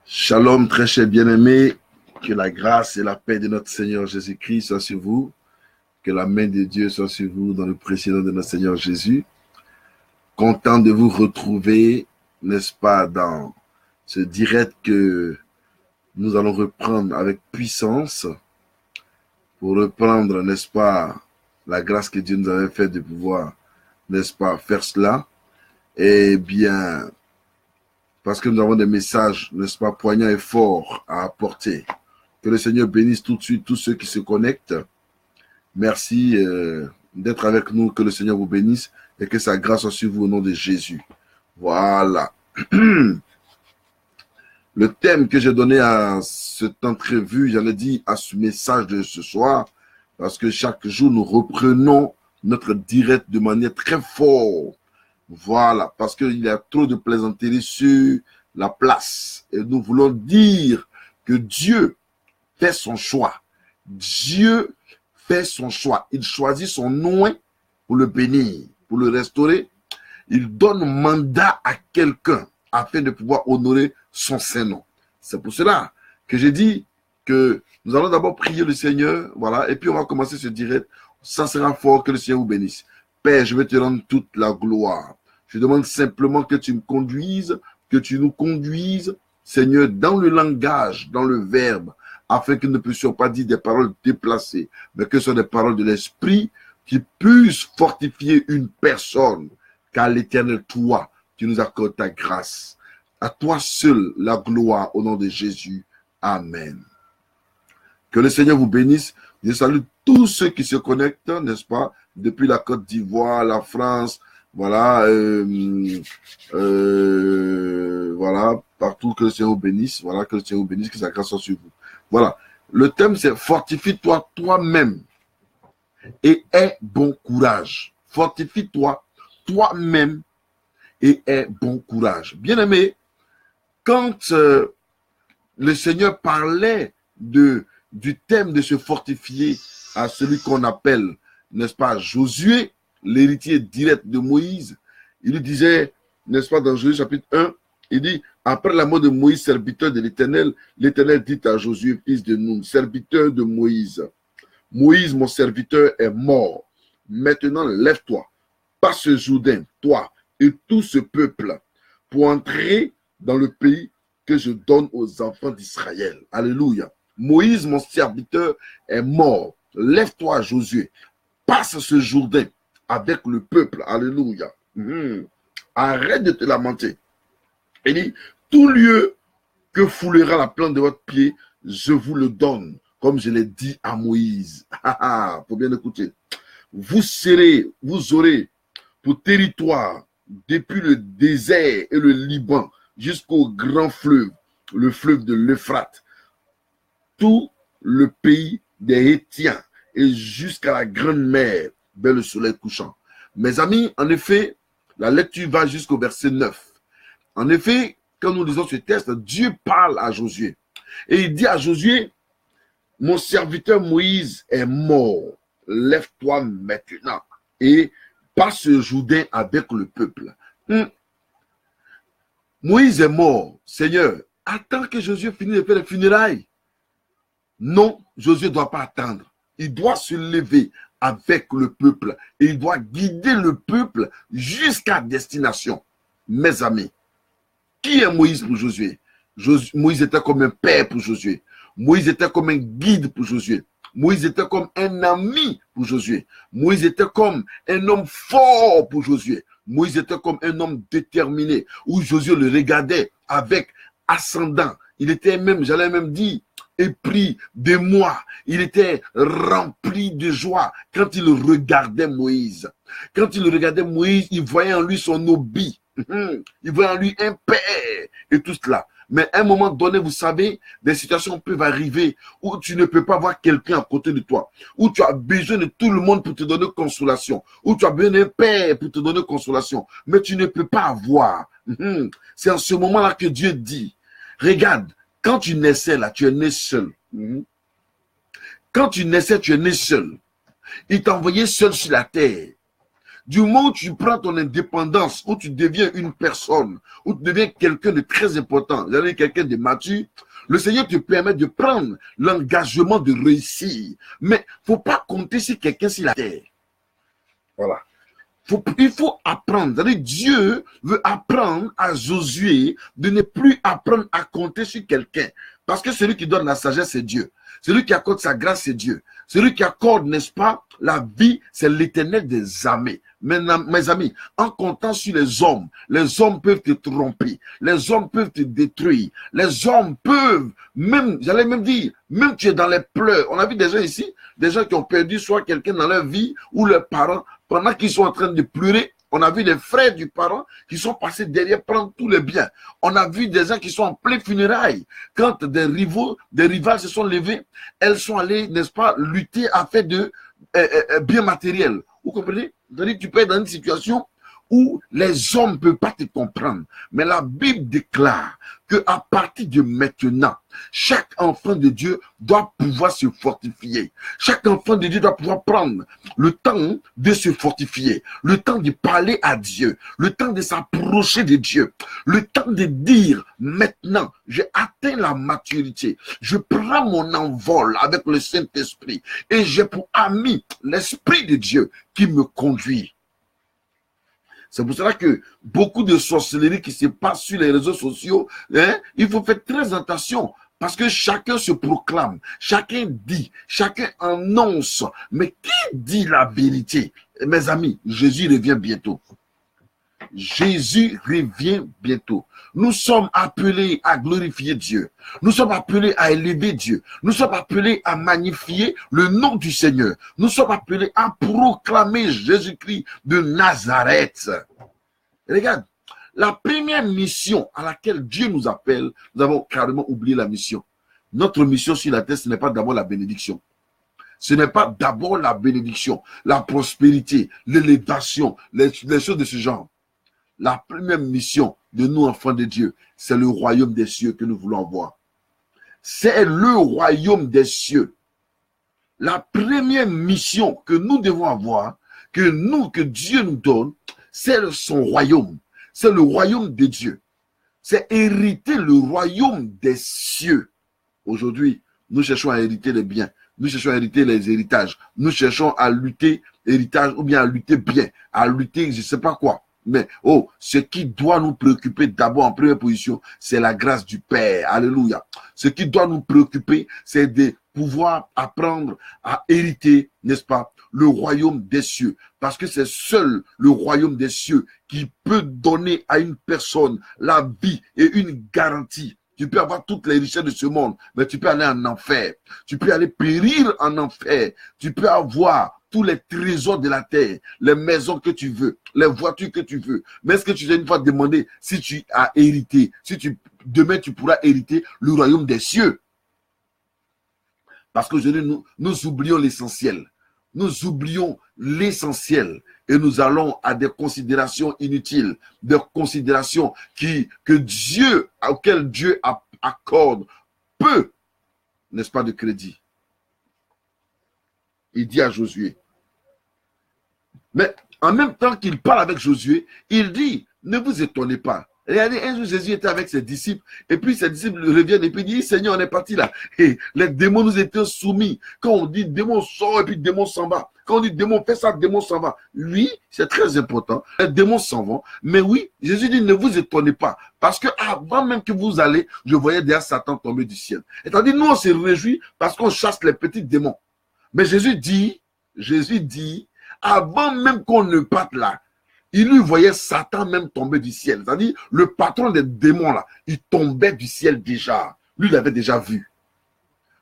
Shalom, très cher bien-aimés, que la grâce et la paix de notre Seigneur Jésus-Christ soient sur vous, que la main de Dieu soit sur vous dans le précieux nom de notre Seigneur Jésus. Content de vous retrouver, n'est-ce pas, dans ce direct que nous allons reprendre avec puissance pour reprendre, n'est-ce pas, la grâce que Dieu nous avait faite de pouvoir, n'est-ce pas, faire cela. Eh bien, parce que nous avons des messages, n'est-ce pas, poignants et forts à apporter. Que le Seigneur bénisse tout de suite tous ceux qui se connectent. Merci d'être avec nous, que le Seigneur vous bénisse et que sa grâce soit sur vous au nom de Jésus. Voilà. Le thème que j'ai donné à cette entrevue, j'en ai dit à ce message de ce soir, parce que chaque jour nous reprenons notre direct de manière très forte. Voilà, parce qu'il y a trop de plaisanteries sur la place. Et nous voulons dire que Dieu fait son choix. Dieu fait son choix. Il choisit son nom pour le bénir, pour le restaurer. Il donne mandat à quelqu'un afin de pouvoir honorer son Saint-Nom. C'est pour cela que j'ai dit que nous allons d'abord prier le Seigneur, voilà, et puis on va commencer ce direct. Ça sera fort, que le Seigneur vous bénisse. Père, je vais te rendre toute la gloire. Je demande simplement que tu me conduises, que tu nous conduises, Seigneur, dans le langage, dans le verbe, afin que nous ne puissions pas dire des paroles déplacées, mais que ce soient des paroles de l'Esprit qui puissent fortifier une personne. Car l'Éternel, toi, tu nous accordes ta grâce. À toi seul la gloire au nom de Jésus. Amen. Que le Seigneur vous bénisse. Je salue tous ceux qui se connectent, n'est-ce pas, depuis la Côte d'Ivoire, la France, voilà, voilà, partout, que le Seigneur vous bénisse, voilà, que le Seigneur vous bénisse, que sa grâce soit sur vous. Voilà, le thème c'est fortifie-toi toi-même et aie bon courage. Fortifie-toi toi-même et aie bon courage. Bien-aimé, quand le Seigneur parlait du thème de se fortifier à celui qu'on appelle, n'est-ce pas, Josué, l'héritier direct de Moïse, il lui disait, n'est-ce pas, dans Josué chapitre 1, il dit, après la mort de Moïse, serviteur de l'Éternel, l'Éternel dit à Josué, fils de Nun, serviteur de Moïse, Moïse, mon serviteur, est mort. Maintenant, lève-toi, passe ce Jourdain, toi et tout ce peuple, pour entrer dans le pays que je donne aux enfants d'Israël. Alléluia. Moïse, mon serviteur, est mort. Lève-toi, Josué, passe ce Jourdain avec le peuple. Alléluia. Arrête de te lamenter. Il dit, tout lieu que foulera la plante de votre pied, je vous le donne, comme je l'ai dit à Moïse. Faut bien écouter. Vous aurez pour territoire, depuis le désert et le Liban, jusqu'au grand fleuve, le fleuve de l'Euphrate, tout le pays des Hétiens et jusqu'à la grande mer, vers le soleil couchant. Mes amis, en effet, la lecture va jusqu'au verset 9. En effet, quand nous lisons ce texte, Dieu parle à Josué. Et il dit à Josué, mon serviteur Moïse est mort. Lève-toi maintenant et passe ce Jourdain avec le peuple. Moïse est mort. Seigneur, attends que Josué finisse de faire les funérailles. Non, Josué ne doit pas attendre. Il doit se lever avec le peuple et il doit guider le peuple jusqu'à destination. Mes amis, qui est Moïse pour Josué? Moïse était comme un père pour Josué. Moïse était comme un guide pour Josué. Moïse était comme un ami pour Josué. Moïse était comme un homme fort pour Josué. Moïse était comme un homme déterminé, où Josué le regardait avec ascendant. Il était même, j'allais même dire, épris de moi. Il était rempli de joie quand il regardait Moïse. Quand il regardait Moïse, il voyait en lui son obi. Il voyait en lui un père et tout cela. Mais à un moment donné, vous savez, des situations peuvent arriver où tu ne peux pas voir quelqu'un à côté de toi, où tu as besoin de tout le monde pour te donner consolation, où tu as besoin d'un père pour te donner consolation, mais tu ne peux pas avoir. C'est en ce moment-là que Dieu dit, regarde, quand tu naissais là, tu es né seul. Quand tu naissais, tu es né seul. Il t'a envoyé seul sur la terre. Du moment où tu prends ton indépendance, où tu deviens une personne, où tu deviens quelqu'un de très important, c'est-à-dire quelqu'un de mature, le Seigneur te permet de prendre l'engagement de réussir. Mais il ne faut pas compter sur quelqu'un sur la terre. Voilà. Il faut apprendre. C'est-à-dire Dieu veut apprendre à Josué de ne plus apprendre à compter sur quelqu'un. Parce que celui qui donne la sagesse, c'est Dieu. Celui qui accorde sa grâce, c'est Dieu. Celui qui accorde, n'est-ce pas, la vie, c'est l'Éternel des armées. Maintenant, mes amis, en comptant sur les hommes peuvent te tromper, les hommes peuvent te détruire, les hommes peuvent, même, j'allais même dire, même tu es dans les pleurs. On a vu des gens ici, des gens qui ont perdu soit quelqu'un dans leur vie ou leurs parents, pendant qu'ils sont en train de pleurer. On a vu des frères du parent qui sont passés derrière prendre tous les biens. On a vu des gens qui sont en plein funérailles. Quand des rivales se sont levés, elles sont allées, n'est-ce pas, lutter à fait de biens matériels. Vous comprenez? C'est-à-dire que tu peux être dans une situation où les hommes ne peuvent pas te comprendre. Mais la Bible déclare qu'à partir de maintenant, chaque enfant de Dieu doit pouvoir se fortifier. Chaque enfant de Dieu doit pouvoir prendre le temps de se fortifier, le temps de parler à Dieu, le temps de s'approcher de Dieu, le temps de dire maintenant, j'ai atteint la maturité, je prends mon envol avec le Saint-Esprit et j'ai pour ami l'Esprit de Dieu qui me conduit. C'est pour cela que beaucoup de sorcellerie qui se passe sur les réseaux sociaux, hein, il faut faire très attention. Parce que chacun se proclame, chacun dit, chacun annonce. Mais qui dit la vérité? Mes amis, Jésus revient bientôt. Jésus revient bientôt. Nous sommes appelés à glorifier Dieu. Nous sommes appelés à élever Dieu. Nous sommes appelés à magnifier le nom du Seigneur. Nous sommes appelés à proclamer Jésus-Christ de Nazareth. Regarde, la première mission à laquelle Dieu nous appelle, nous avons carrément oublié la mission. Notre mission sur la terre, ce n'est pas d'abord la bénédiction. Ce n'est pas d'abord la bénédiction, la prospérité, l'élévation, les choses de ce genre. La première mission de nous, enfants de Dieu, c'est le royaume des cieux que nous voulons voir. C'est le royaume des cieux. La première mission que nous devons avoir, que Dieu nous donne, c'est son royaume. C'est le royaume de Dieu. C'est hériter le royaume des cieux. Aujourd'hui, nous cherchons à hériter les biens. Nous cherchons à hériter les héritages. Nous cherchons à lutter héritage ou bien à lutter bien, à lutter je ne sais pas quoi. Mais, ce qui doit nous préoccuper d'abord en première position, c'est la grâce du Père. Alléluia. Ce qui doit nous préoccuper, c'est de pouvoir apprendre à hériter, n'est-ce pas, le royaume des cieux. Parce que c'est seul le royaume des cieux qui peut donner à une personne la vie et une garantie. Tu peux avoir toutes les richesses de ce monde, mais tu peux aller en enfer. Tu peux aller périr en enfer. Tu peux avoir tous les trésors de la terre, les maisons que tu veux, les voitures que tu veux. Mais est-ce que tu t'es une fois demandé si tu as hérité, demain tu pourras hériter le royaume des cieux? Parce qu'aujourd'hui, nous oublions l'essentiel. Nous oublions l'essentiel et nous allons à des considérations inutiles, des considérations auxquelles Dieu accorde peu, n'est-ce pas, de crédit. Il dit à Josué. Mais en même temps qu'il parle avec Josué, il dit, ne vous étonnez pas. Regardez, un jour Jésus était avec ses disciples, et puis ses disciples reviennent, et puis disent, Seigneur, on est parti là. Et les démons nous étaient soumis. Quand on dit démon sort, et puis démon s'en va. Quand on dit démon fait ça, démon s'en va. Oui, c'est très important. Les démons s'en vont. Mais oui, Jésus dit, ne vous étonnez pas. Parce que avant même que vous allez, je voyais déjà Satan tomber du ciel. C'est-à-dire, nous, on se réjouit parce qu'on chasse les petits démons. Mais Jésus dit, avant même qu'on ne parte là, il lui voyait Satan même tomber du ciel. C'est-à-dire, le patron des démons là, il tombait du ciel déjà. Lui, il l'avait déjà vu.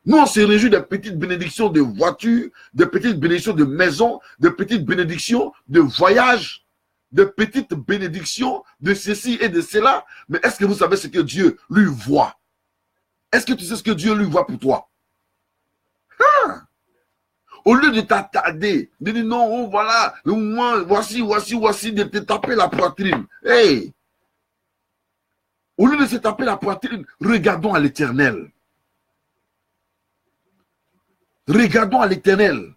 Nous, on se réjouit des petites bénédictions de voitures, des petites bénédictions de maisons, des petites bénédictions de voyages, des petites bénédictions de ceci et de cela. Mais est-ce que vous savez ce que Dieu lui voit? Est-ce que tu sais ce que Dieu lui voit pour toi? Au lieu de t'attarder, de dire non, voilà, moi, voici, de te taper la poitrine. Hey! Au lieu de se taper la poitrine, regardons à l'Éternel. Regardons à l'Éternel.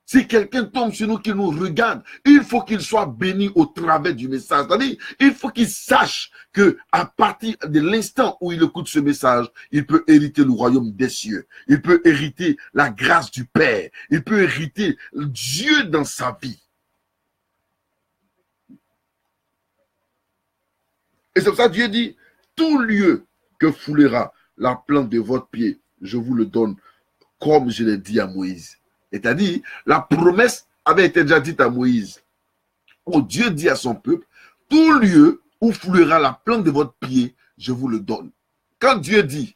Si quelqu'un tombe sur nous, qui nous regarde, il faut qu'il soit béni au travers du message. C'est-à-dire, il faut qu'il sache que à partir de l'instant où il écoute ce message, il peut hériter le royaume des cieux. Il peut hériter la grâce du Père. Il peut hériter Dieu dans sa vie. Et c'est pour ça que Dieu dit, tout lieu que foulera la plante de votre pied, je vous le donne, comme je l'ai dit à Moïse. C'est-à-dire, la promesse avait été déjà dite à Moïse. Où Dieu dit à son peuple, tout lieu où foulera la plante de votre pied, je vous le donne. Quand Dieu dit,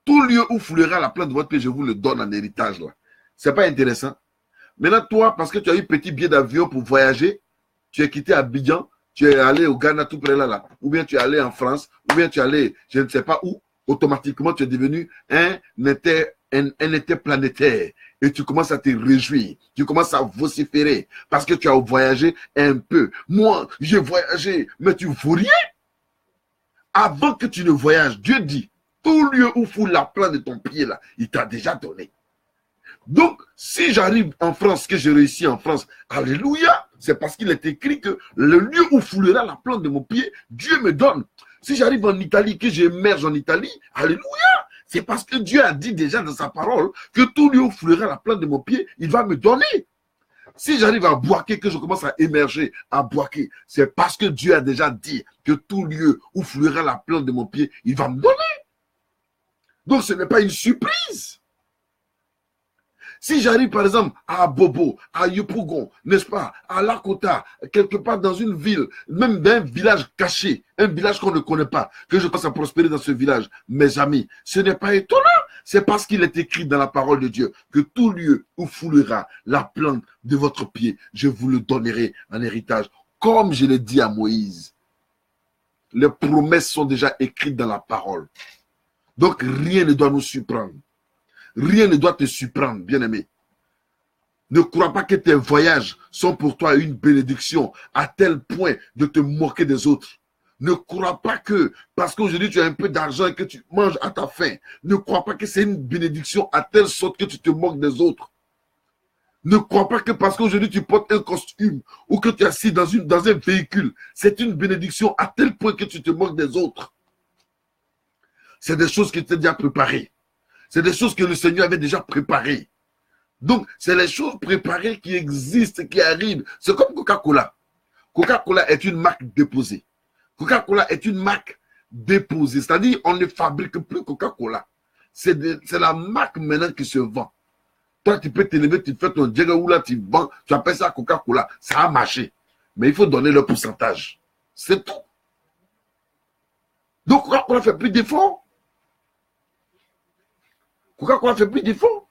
tout lieu où foulera la plante de votre pied, je vous le donne en héritage, là. C'est pas intéressant. Maintenant, toi, parce que tu as eu petit billet d'avion pour voyager, tu es quitté Abidjan, tu es allé au Ghana tout près là, ou bien tu es allé en France, ou bien tu es allé, je ne sais pas où, automatiquement tu es devenu un été planétaire. Et tu commences à te réjouir, tu commences à vociférer parce que tu as voyagé un peu. Moi, j'ai voyagé, mais tu ne vaux rien. Avant que tu ne voyages, Dieu dit, tout lieu où fout la plante de ton pied là, il t'a déjà donné. Donc, si j'arrive en France, que j'ai réussi en France, alléluia, c'est parce qu'il est écrit que le lieu où foulera la plante de mon pied, Dieu me donne. Si j'arrive en Italie, que j'émerge en Italie, alléluia, c'est parce que Dieu a dit déjà dans sa parole que tout lieu où foulera la plante de mon pied, il va me donner. Si j'arrive à Boaké, que je commence à émerger à Boaké, c'est parce que Dieu a déjà dit que tout lieu où foulera la plante de mon pied, il va me donner. Donc ce n'est pas une surprise. Si j'arrive par exemple à Bobo, à Yopougon, n'est-ce pas, à Lakota, quelque part dans une ville, même d'un village caché, un village qu'on ne connaît pas, que je passe à prospérer dans ce village, mes amis, ce n'est pas étonnant. C'est parce qu'il est écrit dans la parole de Dieu que tout lieu où foulera la plante de votre pied, je vous le donnerai en héritage. Comme je l'ai dit à Moïse, les promesses sont déjà écrites dans la parole. Donc rien ne doit nous surprendre. Rien ne doit te surprendre, bien-aimé. Ne crois pas que tes voyages sont pour toi une bénédiction à tel point de te moquer des autres. Ne crois pas que, parce qu'aujourd'hui tu as un peu d'argent et que tu manges à ta faim, ne crois pas que c'est une bénédiction à telle sorte que tu te moques des autres. Ne crois pas que parce qu'aujourd'hui tu portes un costume ou que tu es assis dans un véhicule, c'est une bénédiction à tel point que tu te moques des autres. C'est des choses qui t'ont déjà préparées. C'est des choses que le Seigneur avait déjà préparées. Donc, c'est les choses préparées qui existent, qui arrivent. C'est comme Coca-Cola. Coca-Cola est une marque déposée. Coca-Cola est une marque déposée. C'est-à-dire, on ne fabrique plus Coca-Cola. C'est la marque maintenant qui se vend. Toi, tu peux t'élever, tu fais ton djagaoula, tu vends, tu appelles ça Coca-Cola. Ça a marché. Mais il faut donner le pourcentage. C'est tout. Donc, Coca-Cola fait plus d'efforts. Coca-Cola fait plus d'efforts.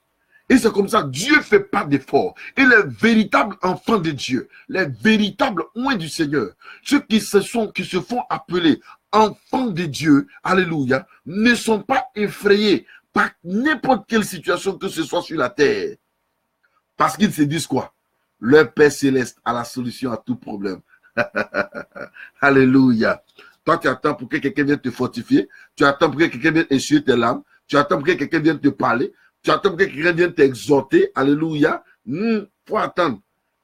Et c'est comme ça, Dieu ne fait pas d'efforts. Et les véritables enfants de Dieu, les véritables oints du Seigneur, ceux qui se font appeler enfants de Dieu, alléluia, ne sont pas effrayés par n'importe quelle situation que ce soit sur la terre. Parce qu'ils se disent quoi? Leur Père Céleste a la solution à tout problème. Alléluia. Toi, tu attends pour que quelqu'un vienne te fortifier. Tu attends pour que quelqu'un vienne essuyer tes larmes. Tu attends pour que quelqu'un vienne te parler. Tu attends pour que quelqu'un vienne t'exhorter. Alléluia. Faut attendre.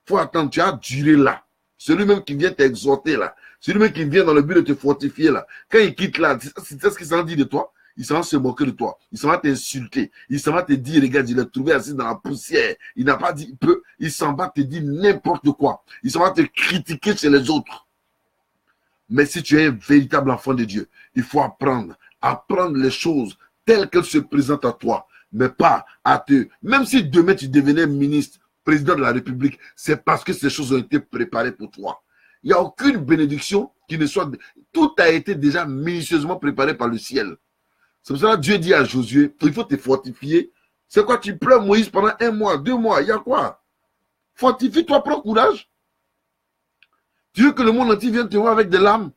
Faut attendre. Tu as duré là. Celui-même qui vient t'exhorter là. Celui-même qui vient dans le but de te fortifier là. Quand il quitte là, c'est ce qu'il s'en dit de toi. Il s'en va se moquer de toi. Il s'en va t'insulter. Il s'en va te dire, regarde, il est trouvé assis dans la poussière. Il n'a pas dit peu. Il s'en va te dire n'importe quoi. Il s'en va te critiquer chez les autres. Mais si tu es un véritable enfant de Dieu, il faut apprendre les choses telles qu'elles se présentent à toi, mais pas à te... Même si demain tu devenais ministre, président de la République, c'est parce que ces choses ont été préparées pour toi. Il n'y a aucune bénédiction qui ne soit... Tout a été déjà minutieusement préparé par le ciel. C'est pour ça que Dieu dit à Josué, il faut te fortifier. C'est quoi, tu pleures Moïse pendant 1 mois, 2 mois, il y a quoi? Fortifie-toi, prends courage. Tu veux que le monde entier vienne te voir avec des larmes?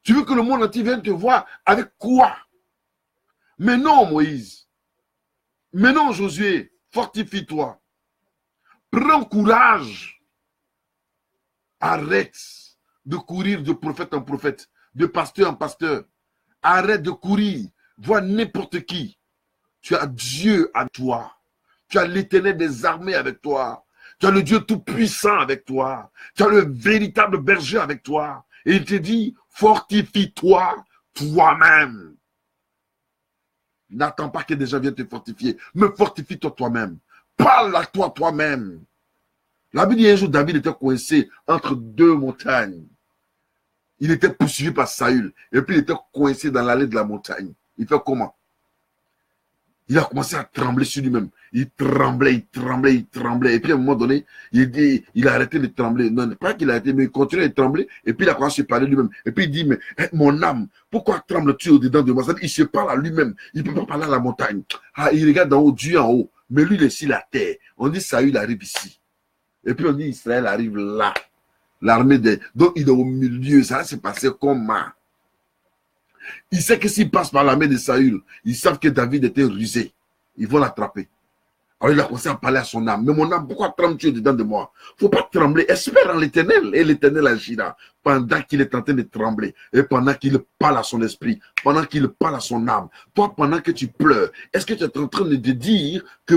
Tu veux que le monde entier vienne te voir avec quoi? Mais non, Moïse. Mais non, Josué. Fortifie-toi. Prends courage. Arrête de courir de prophète en prophète, de pasteur en pasteur. Arrête de courir. Vois n'importe qui. Tu as Dieu à toi. Tu as l'Éternel des armées avec toi. Tu as le Dieu tout-puissant avec toi. Tu as le véritable berger avec toi. Et il te dit, fortifie-toi toi-même. N'attends pas que des gens viennent te fortifier. Mais fortifie-toi toi-même. Parle à toi toi-même. La Bible dit un jour, David était coincé entre deux montagnes. Il était poursuivi par Saül. Et puis il était coincé dans l'allée de la montagne. Il fait comment? Il a commencé à trembler sur lui-même. Il tremblait, il tremblait, il tremblait. Et puis à un moment donné, il a arrêté de trembler. Non, pas qu'il a arrêté, mais il continuait de trembler. Et puis il a commencé à se parler lui-même. Et puis il dit, mais mon âme, pourquoi trembles-tu au-dedans de moi? Il se parle à lui-même. Il ne peut pas parler à la montagne. Ah, il regarde d'en haut, Dieu en haut. Mais lui, il est sur la terre. On dit, Saül arrive ici. Et puis on dit, Israël arrive là. L'armée des... Donc il est au milieu. Ça s'est passé comment? Il sait que s'il passe par l'armée de Saül, ils savent que David était rusé. Ils vont l'attraper. Alors il a commencé à parler à son âme. Mais mon âme, pourquoi trembles-tu dedans de moi? Il ne faut pas trembler. Espère en l'Éternel. Et l'Éternel agira pendant qu'il est en train de trembler. Et pendant qu'il parle à son esprit. Pendant qu'il parle à son âme. Toi, pendant que tu pleures, est-ce que tu es en train de dire que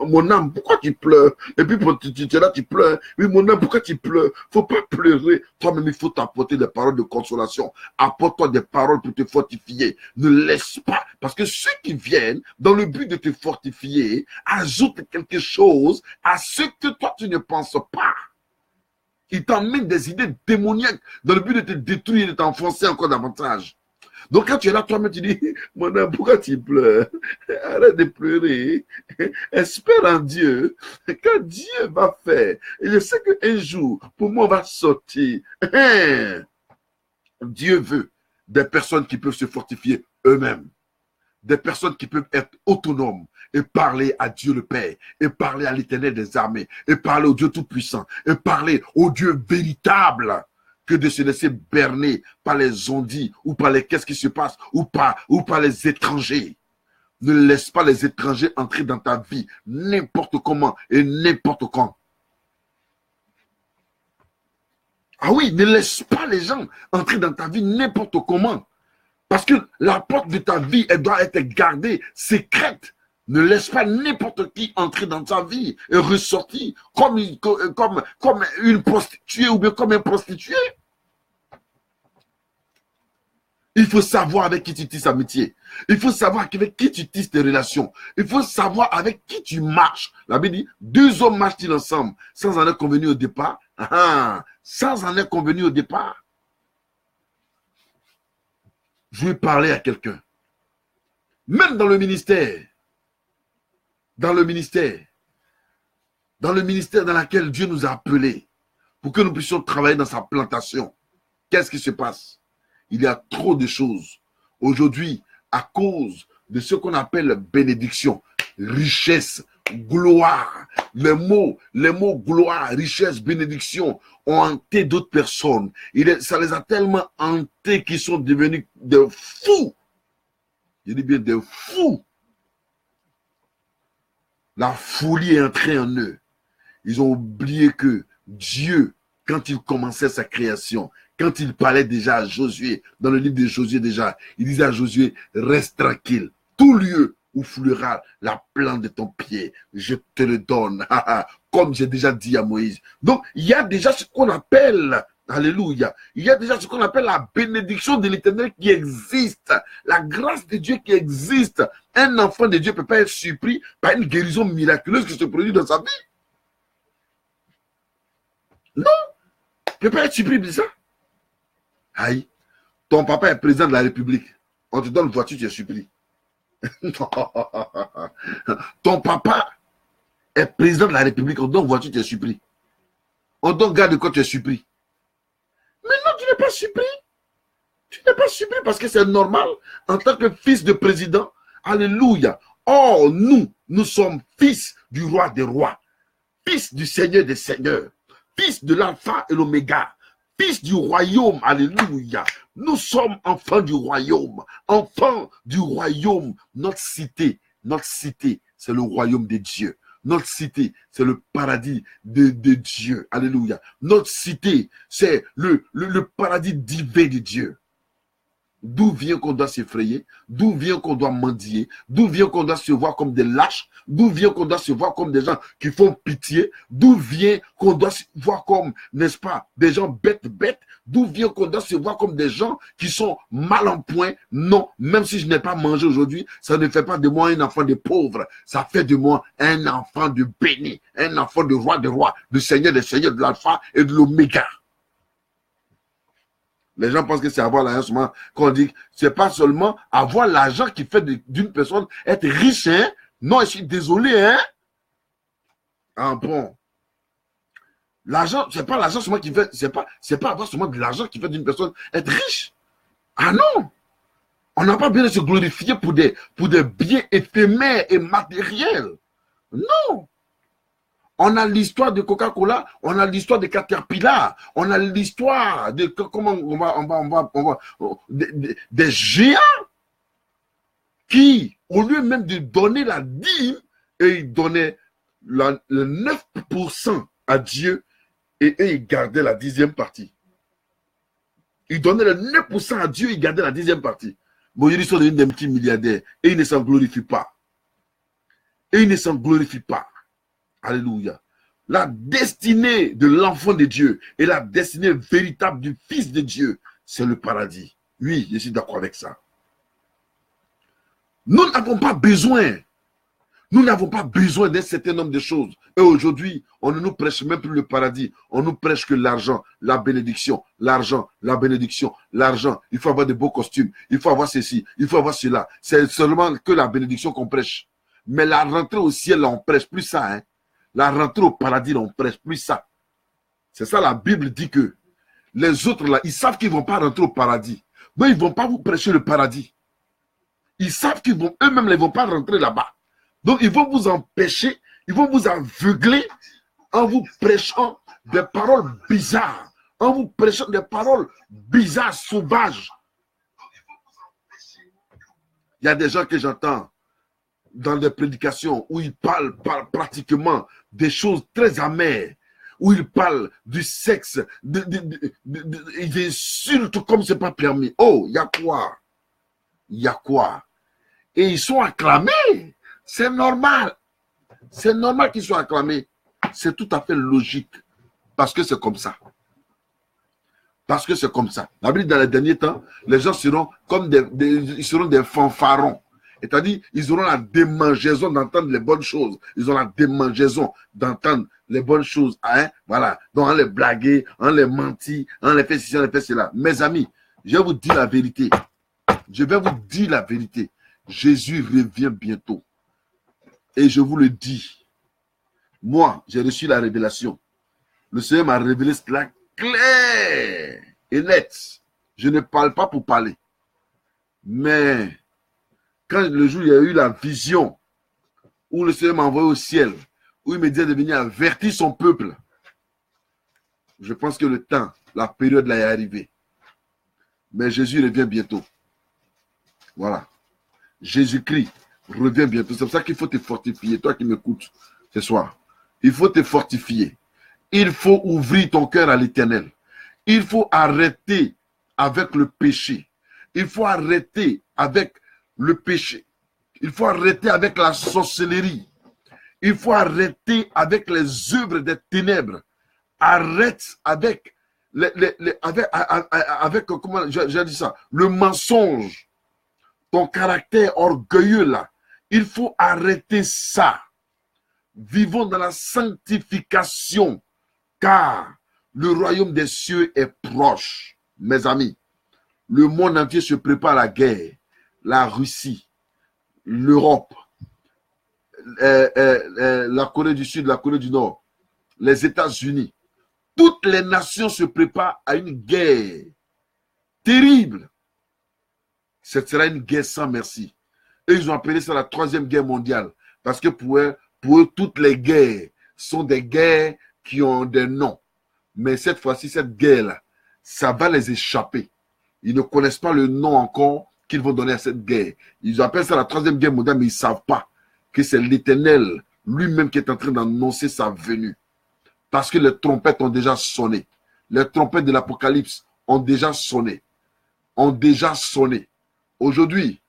mon âme, pourquoi tu pleures? Et puis tu es là, tu pleures. Oui, mon âme, pourquoi tu pleures? Il ne faut pas pleurer. Toi-même, il faut t'apporter des paroles de consolation. Apporte-toi des paroles pour te fortifier. Ne laisse pas. Parce que ceux qui viennent dans le but de te fortifier ajoutent quelque chose à ce que toi, tu ne penses pas. Ils t'emmènent des idées démoniaques dans le but de te détruire et de t'enfoncer encore davantage. Donc quand tu es là, toi-même, tu dis, mon âme, pourquoi tu pleures? Arrête de pleurer. Espère en Dieu. Quand Dieu va faire, et je sais qu'un jour, pour moi, on va sortir. Dieu veut des personnes qui peuvent se fortifier eux-mêmes. Des personnes qui peuvent être autonomes et parler à Dieu le Père, et parler à l'Éternel des armées, et parler au Dieu tout-puissant, et parler au Dieu véritable, que de se laisser berner par les ondits, ou par les qu'est-ce qui se passe, ou par les étrangers. Ne laisse pas les étrangers entrer dans ta vie, n'importe comment et n'importe quand. Ah oui, ne laisse pas les gens entrer dans ta vie n'importe comment. Parce que la porte de ta vie, elle doit être gardée secrète. Ne laisse pas n'importe qui entrer dans ta vie et ressortir comme une prostituée ou bien comme un prostitué. Il faut savoir avec qui tu tisses amitié. Il faut savoir avec qui tu tisses tes relations. Il faut savoir avec qui tu marches. La Bible dit, deux hommes marchent-ils ensemble sans en être convenus au départ? Sans en être convenus au départ. Je vais parler à quelqu'un. Même dans le ministère. Dans le ministère dans lequel Dieu nous a appelés pour que nous puissions travailler dans sa plantation. Qu'est-ce qui se passe? Il y a trop de choses. Aujourd'hui, à cause de ce qu'on appelle bénédiction, richesse, gloire, les mots gloire, richesse, bénédiction ont hanté d'autres personnes. Ça les a tellement hantés qu'ils sont devenus des fous. Je dis bien des fous. La folie est entrée en eux. Ils ont oublié que Dieu, quand il commençait sa création, quand il parlait déjà à Josué, dans le livre de Josué déjà, il disait à Josué, reste tranquille. Tout lieu où foulera la plante de ton pied, je te le donne. Comme j'ai déjà dit à Moïse. Donc, il y a déjà ce qu'on appelle, alléluia, il y a déjà ce qu'on appelle la bénédiction de l'Éternel qui existe. La grâce de Dieu qui existe. Un enfant de Dieu ne peut pas être surpris par une guérison miraculeuse qui se produit dans sa vie. Non, tu ne peux pas être surpris de ça. Aïe, ton papa est président de la République. On te donne une voiture, tu es surpris. Ton papa est président de la République, on te donne une voiture, tu es surpris. On te donne garde de quoi tu es surpris. Mais non, tu n'es pas surpris. Tu n'es pas surpris parce que c'est normal en tant que fils de président. Alléluia. Or, nous sommes fils du roi des rois, fils du Seigneur des seigneurs, fils de l'alpha et l'oméga, fils du royaume. Alléluia. Nous sommes enfants du royaume. Enfants du royaume. Notre cité, c'est le royaume de Dieu. Notre cité, c'est le paradis de Dieu. Alléluia. Notre cité, c'est le paradis divin de Dieu. D'où vient qu'on doit s'effrayer? D'où vient qu'on doit mendier? D'où vient qu'on doit se voir comme des lâches? D'où vient qu'on doit se voir comme des gens qui font pitié? D'où vient qu'on doit se voir comme, n'est-ce pas, des gens bêtes? D'où vient qu'on doit se voir comme des gens qui sont mal en point? Non, même si je n'ai pas mangé aujourd'hui, ça ne fait pas de moi un enfant de pauvre. Ça fait de moi un enfant de béni, un enfant de roi des rois, de seigneur des seigneurs, de l'alpha et de l'oméga. Les gens pensent que c'est avoir l'argent seulement, qu'on dit, c'est pas seulement avoir l'argent qui fait d'une personne être riche, hein? Non, je suis désolé, hein? Ah bon. L'argent, c'est pas l'argent seulement qui fait, c'est pas avoir seulement de l'argent qui fait d'une personne être riche. Ah non! On n'a pas besoin de se glorifier pour des biens éphémères et matériels. Non! On a l'histoire de Coca-Cola, on a l'histoire de Caterpillar, on a l'histoire de comment des géants qui, au lieu même de donner la dîme, et ils donnaient le 9% à Dieu et ils gardaient la 10e partie. Ils donnaient le 9% à Dieu et ils gardaient la 10e partie. Bon, ils sont devenus des petits milliardaires et ils ne s'en glorifient pas. Et ils ne s'en glorifient pas. Alléluia. La destinée de l'enfant de Dieu et la destinée véritable du Fils de Dieu, c'est le paradis. Oui, je suis d'accord avec ça. Nous n'avons pas besoin. Nous n'avons pas besoin d'un certain nombre de choses. Et aujourd'hui, on ne nous prêche même plus le paradis. On nous prêche que l'argent, la bénédiction, l'argent, la bénédiction, l'argent. Il faut avoir de beaux costumes. Il faut avoir ceci. Il faut avoir cela. C'est seulement que la bénédiction qu'on prêche. Mais la rentrée au ciel, là, on prêche plus ça. Hein? La rentrée au paradis, là, on prêche plus ça. C'est ça, la Bible dit que les autres, là, ils savent qu'ils ne vont pas rentrer au paradis. Mais ils ne vont pas vous prêcher le paradis. Ils savent qu'ils vont, eux-mêmes, ils ne vont pas rentrer là-bas. Donc, ils vont vous empêcher, ils vont vous aveugler en vous prêchant des paroles bizarres, en vous prêchant des paroles bizarres, sauvages. Il y a des gens que j'entends dans des prédications où ils parlent pratiquement des choses très amères, où ils parlent du sexe, ils insultent comme c'est pas permis. Oh, il y a quoi? Il y a quoi? Et ils sont acclamés. C'est normal. C'est normal qu'ils soient acclamés. C'est tout à fait logique. Parce que c'est comme ça. Parce que c'est comme ça. La Bible, dans les derniers temps, les gens seront comme ils seront des fanfarons. C'est-à-dire, ils auront la démangeaison d'entendre les bonnes choses. Ils auront la démangeaison d'entendre les bonnes choses. Hein? Voilà. Donc, on les blaguer, on les mentit, on les fait ceci, on les fait cela. Mes amis, je vais vous dire la vérité. Je vais vous dire la vérité. Jésus revient bientôt. Et je vous le dis, moi, j'ai reçu la révélation. Le Seigneur m'a révélé cela clair et net. Je ne parle pas pour parler. Mais quand le jour où il y a eu la vision, où le Seigneur m'a envoyé au ciel, où il me disait de venir avertir son peuple, je pense que le temps, la période là est arrivée. Mais Jésus revient bientôt. Voilà. Jésus-Christ revient bientôt. C'est pour ça qu'il faut te fortifier. Toi qui m'écoutes ce soir, il faut te fortifier. Il faut ouvrir ton cœur à l'Éternel. Il faut arrêter avec le péché. Il faut arrêter avec le péché. Il faut arrêter avec la sorcellerie. Il faut arrêter avec les œuvres des ténèbres. Arrête avec comment j'ai dit ça, le mensonge. Ton caractère orgueilleux là, il faut arrêter ça. Vivons dans la sanctification, car le royaume des cieux est proche. Mes amis, le monde entier se prépare à la guerre. La Russie, l'Europe, la Corée du Sud, la Corée du Nord, les États-Unis, toutes les nations se préparent à une guerre terrible. Ce sera une guerre sans merci. Et ils ont appelé ça la 3e guerre mondiale. Parce que pour eux, toutes les guerres sont des guerres qui ont des noms. Mais cette fois-ci, cette guerre-là, ça va les échapper. Ils ne connaissent pas le nom encore qu'ils vont donner à cette guerre. Ils appellent ça la 3e guerre mondiale, mais ils ne savent pas que c'est l'Éternel lui-même qui est en train d'annoncer sa venue. Parce que les trompettes ont déjà sonné. Les trompettes de l'Apocalypse ont déjà sonné. ont déjà sonné. Aujourd'hui,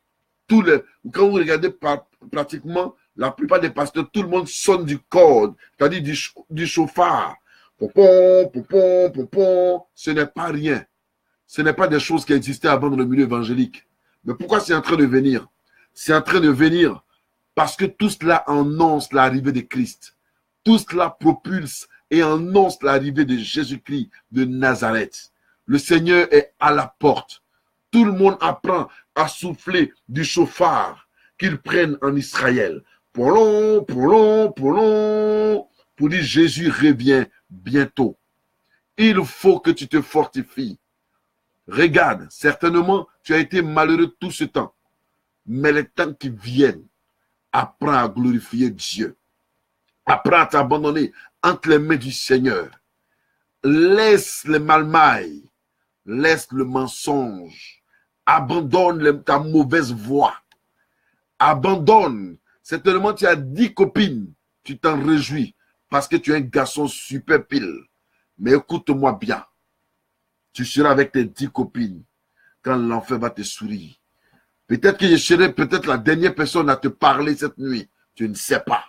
quand vous regardez pratiquement la plupart des pasteurs, tout le monde sonne du corde, c'est-à-dire du chauffard. Pompon, pompon, pompon. Ce n'est pas rien. Ce n'est pas des choses qui existaient avant dans le milieu évangélique. Mais pourquoi c'est en train de venir? C'est en train de venir parce que tout cela annonce l'arrivée de Christ. Tout cela propulse et annonce l'arrivée de Jésus-Christ de Nazareth. Le Seigneur est à la porte. Tout le monde apprend à souffler du chauffard qu'ils prennent en Israël. Pour dire Jésus revient bientôt. Il faut que tu te fortifies. Regarde, certainement, tu as été malheureux tout ce temps. Mais les temps qui viennent, apprends à glorifier Dieu. Apprends à t'abandonner entre les mains du Seigneur. Laisse les malmailles. Laisse le mensonge. Abandonne ta mauvaise voix. Abandonne. Certainement, tu as 10 copines. Tu t'en réjouis parce que tu es un garçon super pile. Mais écoute-moi bien. Tu seras avec tes 10 copines quand l'enfer va te sourire. Peut-être que je serai peut-être la dernière personne à te parler cette nuit. Tu ne sais pas.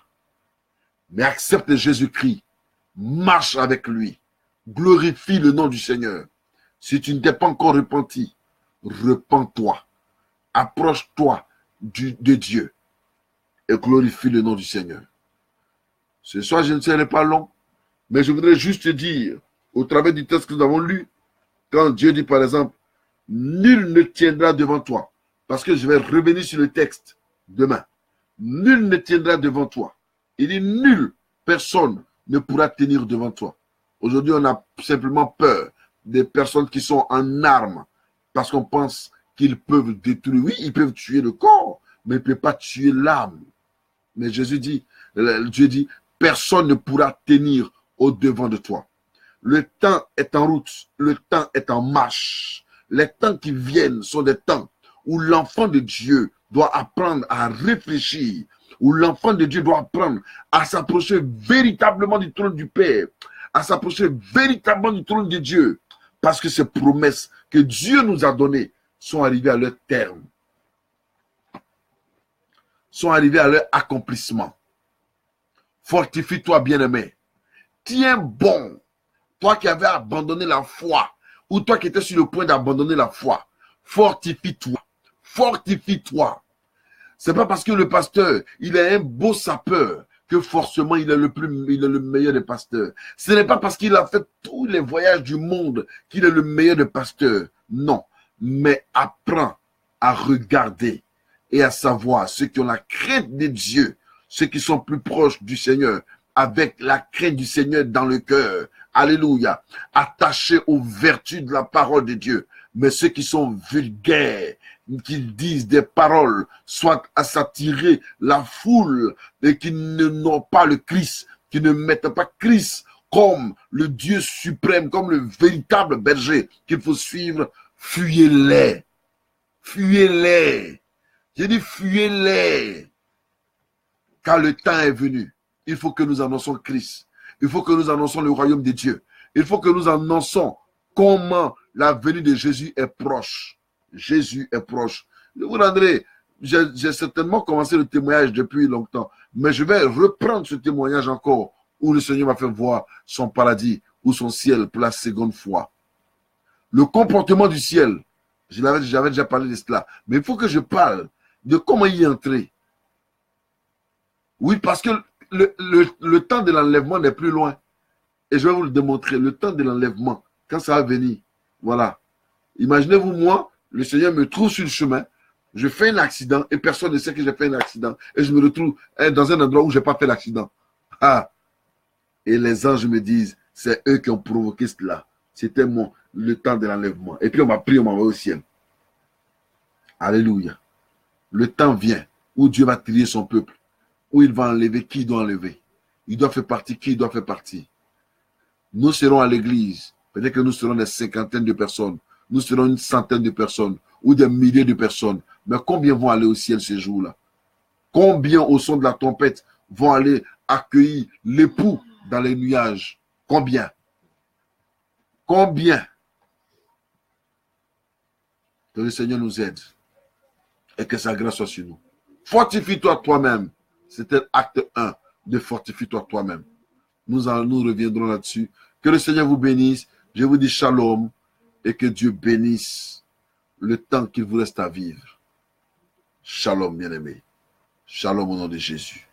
Mais accepte Jésus-Christ. Marche avec lui. Glorifie le nom du Seigneur. Si tu ne t'es pas encore repenti, repens-toi. Approche-toi de Dieu et glorifie le nom du Seigneur. Ce soir, je ne serai pas long, mais je voudrais juste te dire, au travers du texte que nous avons lu, quand Dieu dit par exemple, nul ne tiendra devant toi, parce que je vais revenir sur le texte demain. Nul ne tiendra devant toi. Il dit nul, personne ne pourra tenir devant toi. Aujourd'hui, on a simplement peur des personnes qui sont en armes parce qu'on pense qu'ils peuvent détruire. Oui, ils peuvent tuer le corps, mais ils ne peuvent pas tuer l'âme. Mais Dieu dit, personne ne pourra tenir au-devant de toi. Le temps est en route, le temps est en marche. Les temps qui viennent sont des temps où l'enfant de Dieu doit apprendre à réfléchir, où l'enfant de Dieu doit apprendre à s'approcher véritablement du trône du Père, à s'approcher véritablement du trône de Dieu, parce que ces promesses que Dieu nous a données sont arrivées à leur terme, sont arrivées à leur accomplissement. Fortifie-toi, bien-aimé. Tiens bon. Toi qui avais abandonné la foi, ou toi qui étais sur le point d'abandonner la foi, fortifie-toi. Fortifie-toi. C'est pas parce que le pasteur, il est un beau sapeur que forcément il est le meilleur des pasteurs. Ce n'est pas parce qu'il a fait tous les voyages du monde qu'il est le meilleur des pasteurs. Non. Mais apprends à regarder et à savoir ceux qui ont la crainte de Dieu, ceux qui sont plus proches du Seigneur, avec la crainte du Seigneur dans le cœur. Alléluia. Attachés aux vertus de la parole de Dieu. Mais ceux qui sont vulgaires, qui disent des paroles, soit à s'attirer la foule et qui n'ont pas le Christ, qui ne mettent pas Christ comme le Dieu suprême, comme le véritable berger qu'il faut suivre, fuyez-les. Fuyez-les. J'ai dit fuyez-les. Car le temps est venu. Il faut que nous annonçons Christ. Il faut que nous annonçons le royaume de Dieu. Il faut que nous annonçons comment la venue de Jésus est proche. Jésus est proche. Je vous rendrai, j'ai certainement commencé le témoignage depuis longtemps, mais je vais reprendre ce témoignage encore où le Seigneur m'a fait voir son paradis ou son ciel pour la seconde fois. Le comportement du ciel, j'avais déjà parlé de cela, mais il faut que je parle de comment y entrer. Oui, parce que le temps de l'enlèvement n'est plus loin. Et je vais vous le démontrer. Le temps de l'enlèvement, quand ça va venir, voilà. Imaginez-vous, moi, le Seigneur me trouve sur le chemin, je fais un accident et personne ne sait que j'ai fait un accident. Et je me retrouve dans un endroit où je n'ai pas fait l'accident. Ah! Et les anges me disent, c'est eux qui ont provoqué cela. C'était le temps de l'enlèvement. Et puis on m'a pris, on m'a envoyé au ciel. Alléluia. Le temps vient où Dieu va trier son peuple. Où il va enlever qui il doit enlever. Il doit faire partie qui il doit faire partie. Nous serons à l'église. Peut-être que nous serons des cinquantaines de personnes. Nous serons une centaine de personnes. Ou des milliers de personnes. Mais combien vont aller au ciel ces jours-là? Combien au son de la trompette vont aller accueillir l'époux dans les nuages? Combien? Combien? Que le Seigneur nous aide et que sa grâce soit sur nous. Fortifie-toi toi-même. C'était acte 1 de fortifie-toi toi-même. Nous reviendrons là-dessus. Que le Seigneur vous bénisse. Je vous dis shalom et que Dieu bénisse le temps qu'il vous reste à vivre. Shalom, bien-aimés. Shalom au nom de Jésus.